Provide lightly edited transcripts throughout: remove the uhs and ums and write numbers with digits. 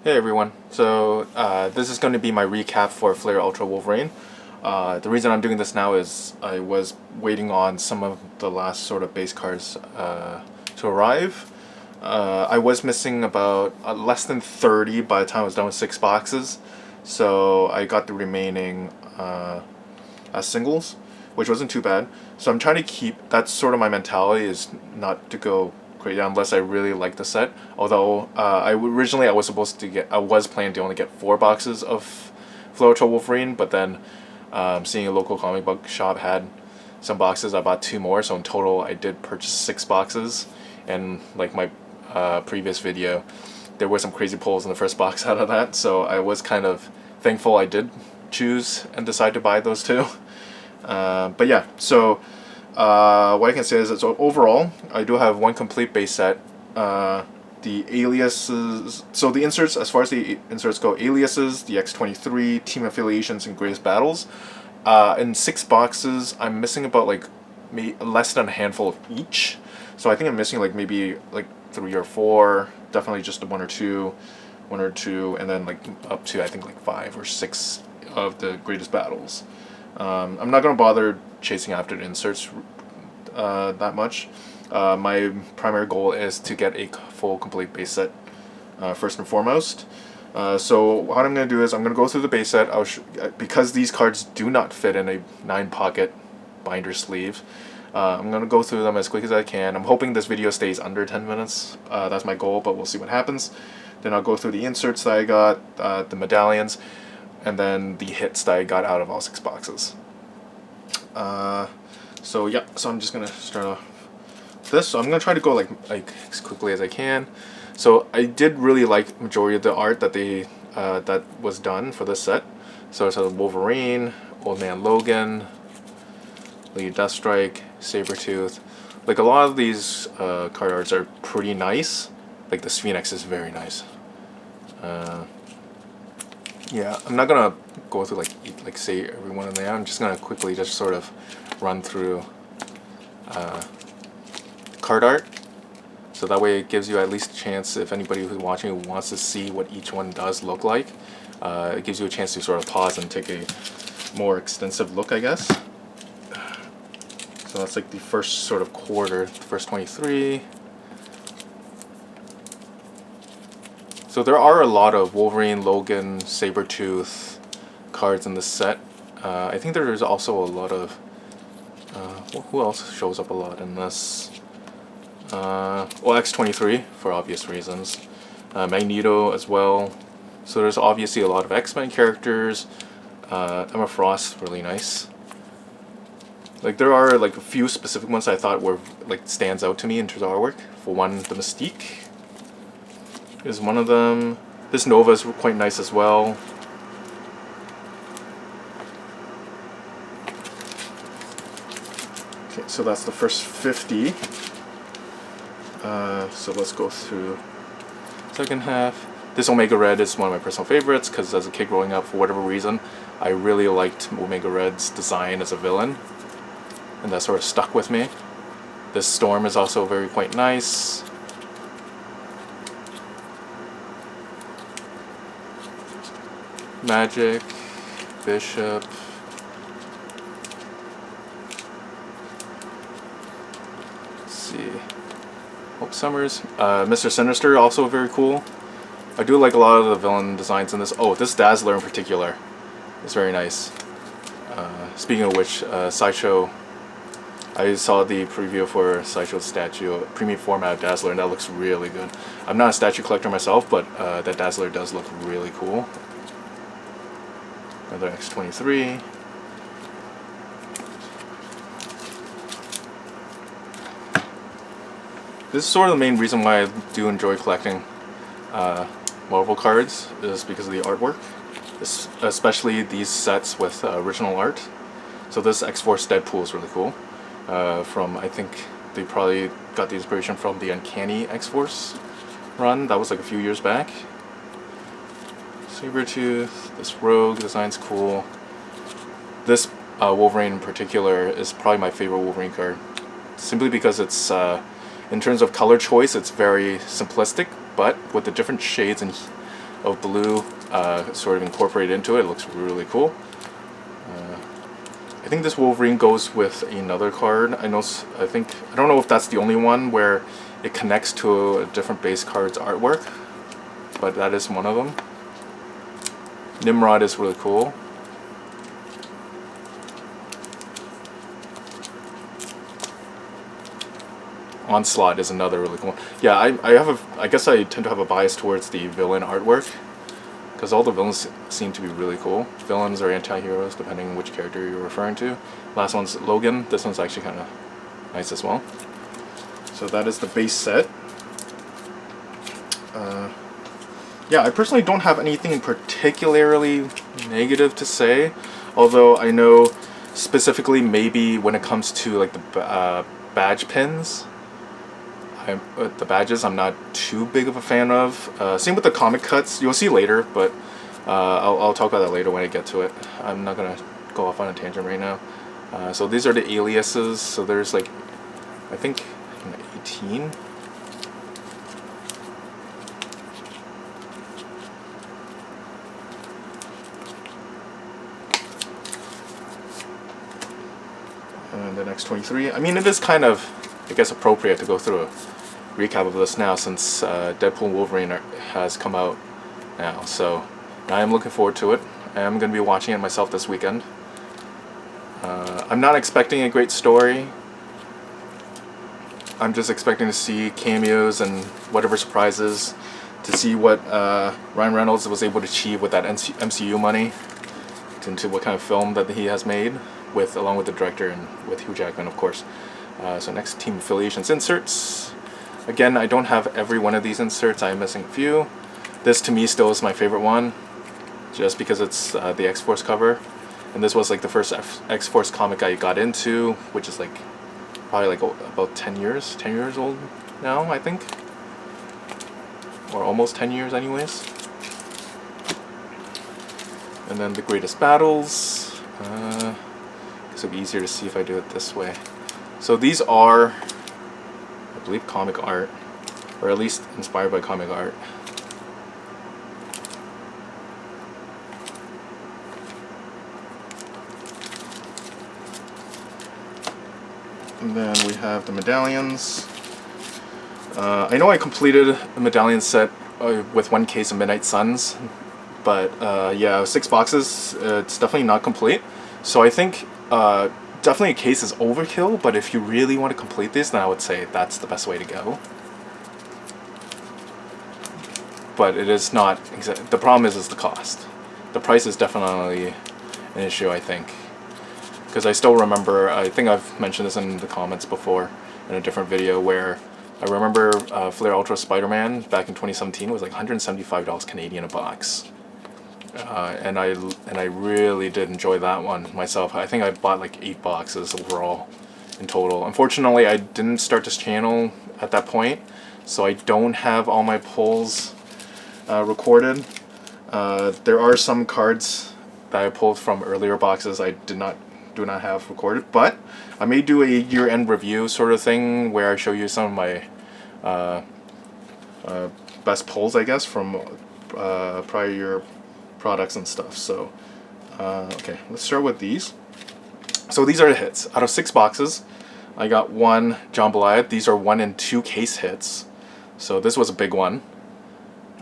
Hey everyone, so this is going to be my recap for Fleer Ultra Wolverine. The reason I'm doing this now is I was waiting on some of the last sort of base cards to arrive. I was missing about less than 30 by the time I was done with 6 boxes, so I got the remaining as singles, which wasn't too bad. So I'm trying to keep, that's sort of my mentality, is not to go crazy unless I really like the set. Although originally I was planning to only get 4 boxes of Fleer Ultra Wolverine, but then seeing a local comic book shop had some boxes, I bought 2 more. So in total, I did purchase 6 boxes. And like my previous video, there were some crazy pulls in the first box out of that. So I was kind of thankful I did choose and decide to buy those 2. But yeah, so what I can say is that overall, I do have 1 complete base set. The aliases, so the inserts, as far as the inserts go, aliases, the X23, team affiliations, and greatest battles. In 6 boxes, I'm missing about like less than a handful of each. So I think I'm missing like maybe like 3 or 4, definitely just 1 or 2, and then like up to I think like 5 or 6 of the greatest battles. I'm not gonna bother chasing after the inserts that much. My primary goal is to get a full complete base set first and foremost. So what I'm going to do is I'm going to go through the base set. Because these cards do not fit in a 9-pocket binder sleeve, I'm going to go through them as quick as I can. I'm hoping this video stays under 10 minutes. That's my goal, but we'll see what happens. Then I'll go through the inserts that I got, the medallions, and then the hits that I got out of all 6 boxes. So yeah, so I'm just gonna start off with this. So I'm gonna try to go like as quickly as I can. So I did really like majority of the art that that was done for this set. So it's a Wolverine, Old Man Logan, Lady Deathstrike, Sabretooth. Like a lot of these card arts are pretty nice. Like this Phoenix is very nice. Yeah, I'm not gonna go through like say every one of them. I'm just gonna quickly just sort of run through card art, so that way it gives you at least a chance, if anybody who's watching who wants to see what each one does look like, it gives you a chance to sort of pause and take a more extensive look, I guess. So that's like the first sort of quarter, the first 23. So there are a lot of Wolverine, Logan, Sabretooth cards in this set. I think there's also a lot of who else shows up a lot in this? Well, X23 for obvious reasons. Magneto as well. So there's obviously a lot of X-Men characters. Emma Frost, really nice. Like there are like a few specific ones I thought were like stands out to me in terms of artwork. For one, the Mystique is one of them. This Nova is quite nice as well. Okay, so that's the first 50. So let's go through second half. This Omega Red is one of my personal favorites because as a kid growing up, for whatever reason, I really liked Omega Red's design as a villain, and that sort of stuck with me. This Storm is also very quite nice. Magic, Bishop. Let's see. Hope Summers. Mr. Sinister, also very cool. I do like a lot of the villain designs in this. Oh, this Dazzler in particular is very nice. Speaking of which, Sideshow, I saw the preview for Sideshow's statue, premium format of Dazzler, and that looks really good. I'm not a statue collector myself, but that Dazzler does look really cool. Another X23. This is sort of the main reason why I do enjoy collecting Marvel cards, is because of the artwork, especially these sets with original art. So this X-Force Deadpool is really cool. I think they probably got the inspiration from the Uncanny X-Force run. That was like a few years back. Sabretooth, this Rogue design's cool. This Wolverine in particular is probably my favorite Wolverine card, simply because it's in terms of color choice, it's very simplistic, but with the different shades and of blue sort of incorporated into it. It looks really cool. I think this Wolverine goes with another card. I don't know if that's the only one where it connects to a different base card's artwork, but that is one of them. Nimrod is really cool. Onslaught is another really cool one. Yeah, I guess I tend to have a bias towards the villain artwork, because all the villains seem to be really cool. Villains or anti-heroes, depending on which character you're referring to. Last one's Logan. This one's actually kind of nice as well. So that is the base set. Yeah, I personally don't have anything particularly negative to say, although I know specifically maybe when it comes to like the badge pins, the badges I'm not too big of a fan of. Same with the comic cuts. You'll see later, but I'll talk about that later when I get to it. I'm not gonna go off on a tangent right now. So these are the aliases. So there's like, I think 18. And the next 23. I mean, it is kind of, I guess, appropriate to go through a recap of this now, since Deadpool & Wolverine has come out now. So I am looking forward to it. I am going to be watching it myself this weekend. I'm not expecting a great story. I'm just expecting to see cameos and whatever surprises, to see what Ryan Reynolds was able to achieve with that MCU money, into what kind of film that he has made, along with the director and with Hugh Jackman, of course. So next, team affiliations inserts. Again, I don't have every one of these inserts. I'm missing a few. This to me still is my favorite one, just because it's the X-Force cover. And this was like the first X-Force comic I got into, which is like probably like about 10 years old now, I think. Or almost 10 years anyways. And then the greatest battles. This will be easier to see if I do it this way. So these are, I believe, comic art, or at least inspired by comic art. And then we have the medallions. I know I completed a medallion set with one case of Midnight Suns, but yeah, 6 boxes, it's definitely not complete. So I think definitely a case is overkill, but if you really want to complete this, then I would say that's the best way to go. But it is not, the problem is the cost. The price is definitely an issue, I think. Because I still remember, I think I've mentioned this in the comments before in a different video, where I remember Fleer Ultra Spider-Man back in 2017 was like $175 Canadian a box. And I really did enjoy that one myself. I think I bought like 8 boxes overall in total. Unfortunately, I didn't start this channel at that point, so I don't have all my pulls recorded. There are some cards that I pulled from earlier boxes I do not have recorded, but I may do a year-end review sort of thing where I show you some of my best pulls, I guess, from prior year products and stuff. So okay, let's start with these. So these are the hits. Out of 6 boxes, I got 1 Jambalaya. These are 1 and 2 case hits, so this was a big one.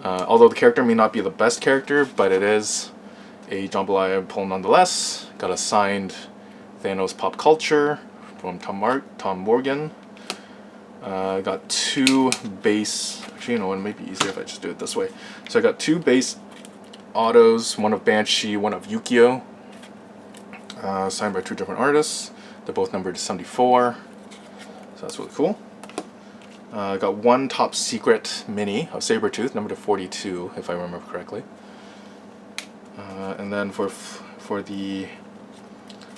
Although the character may not be the best character, but it is a Jambalaya pull nonetheless. Got a signed Thanos Pop Culture from Tom Morgan. Got 2 base, actually, you know, it might be easier if I just do it this way. So I got 2 base autos, one of Banshee, one of Yukio, signed by 2 different artists. They're both numbered to 74, so that's really cool. I got 1 top secret mini of Sabretooth, numbered to 42, if I remember correctly. And then for the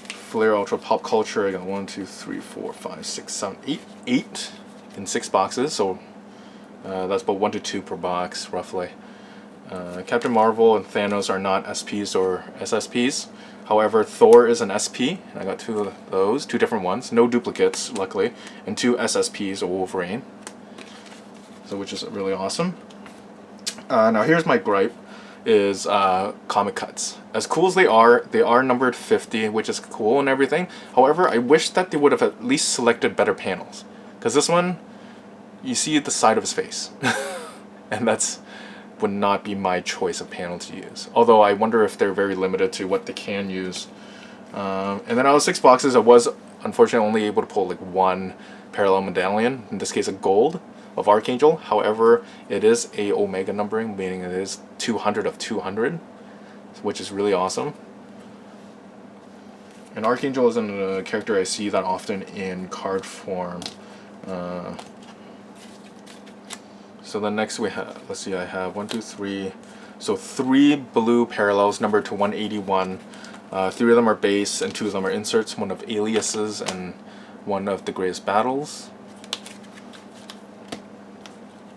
Fleer Ultra Pop Culture, I got 1, 2, 3, 4, 5, 6, 7, 8 in 6 boxes, so that's about 1 to 2 per box, roughly. Captain Marvel and Thanos are not SPs or SSPs. However, Thor is an SP. I got 2 of those, 2 different ones, no duplicates, luckily, and 2 SSPs of Wolverine, so which is really awesome. Now here's my gripe. is comic cuts. As cool as they are numbered 50, which is cool and everything. However, I wish that they would have at least selected better panels. Because this one, you see the side of his face. And that's would not be my choice of panel to use. Although I wonder if they're very limited to what they can use. And then out of 6 boxes, I was unfortunately only able to pull like one parallel medallion, in this case a gold of Archangel. However, it is a Omega numbering, meaning it is 200 of 200, which is really awesome. And Archangel isn't a character I see that often in card form. So then next we have, let's see, I have 1, 2, 3. So 3 blue parallels numbered to 181. 3 of them are base and 2 of them are inserts. 1 of aliases and 1 of the greatest battles.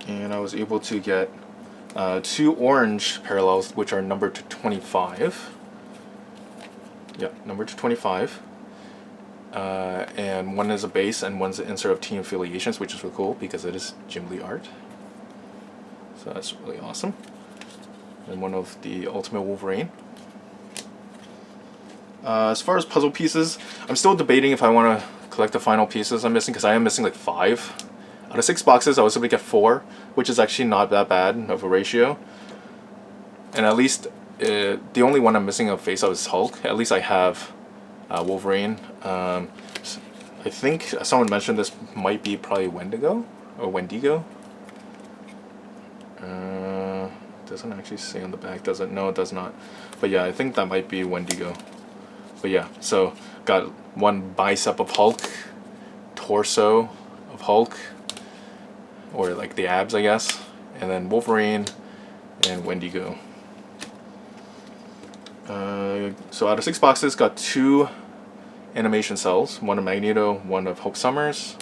And I was able to get 2 orange parallels, which are numbered to 25. Yeah, numbered to 25. And 1 is a base and 1's an insert of team affiliations, which is really cool because it is Jim Lee art. So that's really awesome. And 1 of the Ultimate Wolverine. As far as puzzle pieces, I'm still debating if I want to collect the final pieces I'm missing, because I am missing like 5. Out of 6 boxes, I was able to get 4, which is actually not that bad of a ratio. And at least the only one I'm missing of face-up is Hulk. At least I have Wolverine. I think someone mentioned this might be probably Wendigo or Wendigo. Doesn't actually say on the back, does it? No, it does not. But yeah, I think that might be Wendigo. But yeah, so got 1 bicep of Hulk, torso of Hulk, or like the abs, I guess, and then Wolverine and Wendigo. So out of 6 boxes, got 2 animation cells, 1 of Magneto, 1 of Hope Summers.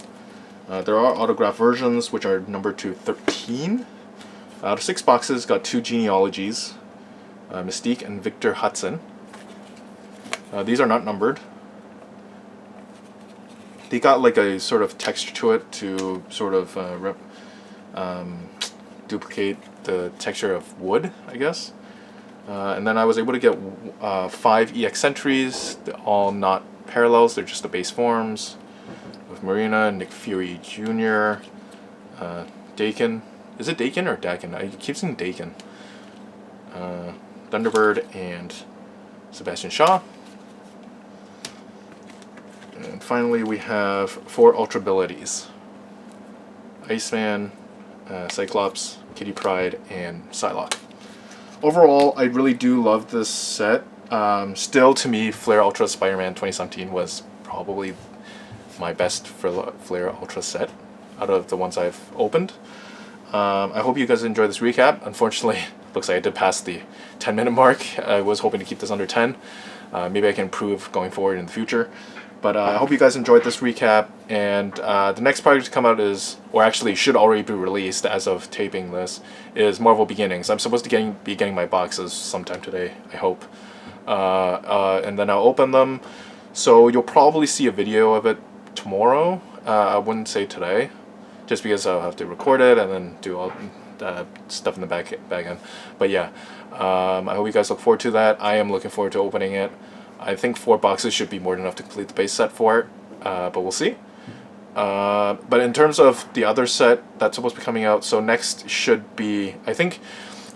There are autograph versions, which are numbered to 13. Out of 6 boxes, got 2 genealogies, Mystique and Victor Hudson. These are not numbered. They got like a sort of texture to it to sort of duplicate the texture of wood, I guess. And then I was able to get 5 EX entries, all not parallels, they're just the base forms. With Marina, Nick Fury Jr., Dakin. Is it Dakin or Dakin? I keep saying Dakin. Thunderbird and Sebastian Shaw. And finally we have 4 Ultra abilities. Iceman, Cyclops, Kitty Pryde, and Psylocke. Overall, I really do love this set. Still, to me, Fleer Ultra Spider-Man 2017 was probably my best Fleer Ultra set out of the ones I've opened. I hope you guys enjoyed this recap. Unfortunately, looks like I did pass the 10-minute mark. I was hoping to keep this under 10. Maybe I can improve going forward in the future. But I hope you guys enjoyed this recap. And the next project to come out is, or actually should already be released as of taping this, is Marvel Beginnings. I'm supposed to be getting my boxes sometime today, I hope. And then I'll open them. So you'll probably see a video of it tomorrow. I wouldn't say today, just because I'll have to record it and then do all stuff in the back end. But yeah, I hope you guys look forward to that. I am looking forward to opening it. I think 4 boxes should be more than enough to complete the base set for it, but we'll see. But in terms of the other set that's supposed to be coming out, so next should be, I think,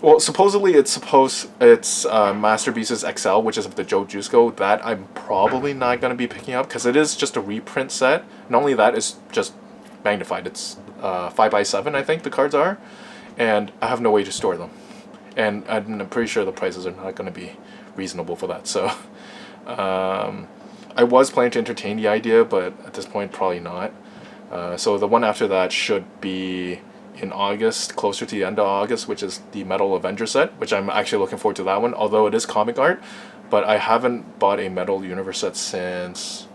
well, supposedly it's Masterpieces XL, which is the Joe Jusko. That I'm probably not going to be picking up because it is just a reprint set. Not only that, it's just magnified. It's 5x7, I think the cards are, and I have no way to store them. And I'm pretty sure the prices are not going to be reasonable for that. So I was planning to entertain the idea, but at this point, probably not. So the one after that should be in August, closer to the end of August, which is the Metal Avenger set, which I'm actually looking forward to that one, although it is comic art. But I haven't bought a Metal Universe set since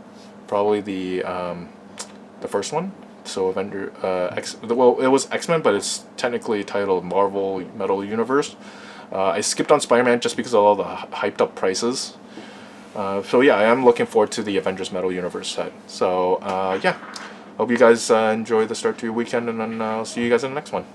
probably the first one. So Avenger, well, it was X-Men, but it's technically titled Marvel Metal Universe. I skipped on Spider-Man just because of all the hyped up prices. So yeah, I am looking forward to the Avengers Metal Universe set. So yeah, hope you guys enjoy the start to your weekend, and then I'll see you guys in the next one.